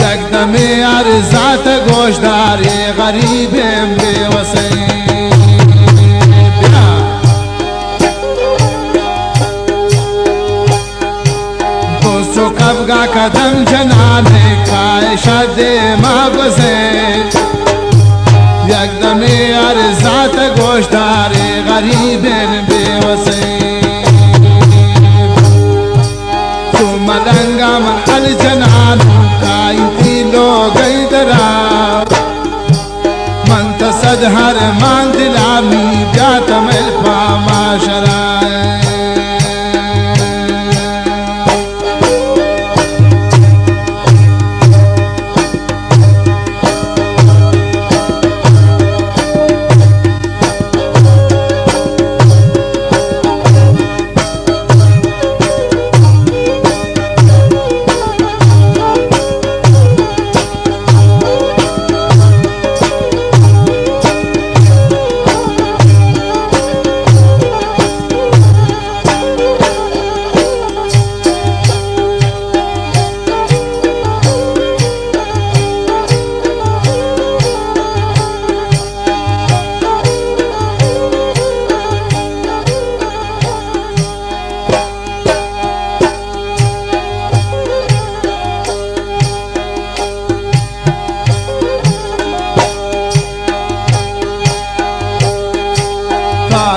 یک دمی عرضات گوشداری غریبیم بی وسیع دوستو کبگا کدم جنانے کھائے شد ما گزید یک دمی عرضات گوشداری غریبیم بی وسیع تو ملنگا من الجنان کائنتی لوگئی درا من تصد ہر مان دلامی بیاتم الفا معاشرائے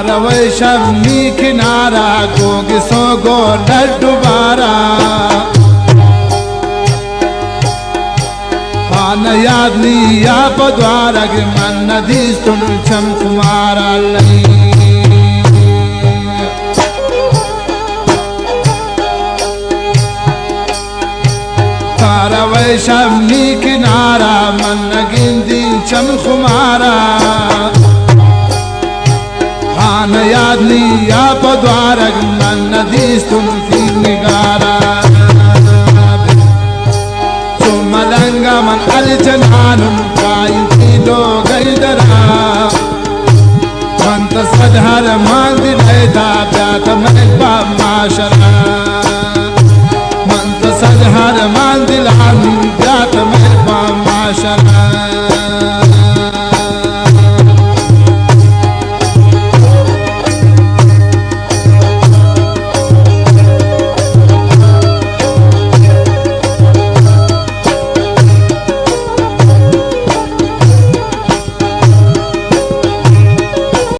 روی شبنی کنارا گوگسوں گو لڈو بارا آنا یاد لیا پدوارا کہ من ندیس تن چم تمہارا لئی روی شبنی کنارا من نگین دین چم خمارا آنا یاد لیا پدوارگ من ندیستن فی نگارا تو ملنگا من الجنانم کائنتی لوگئی درا من تصد ہر مان دلائی دا بیاتم الفا معاشرہ من تصد ہر مان دلامی بیاتم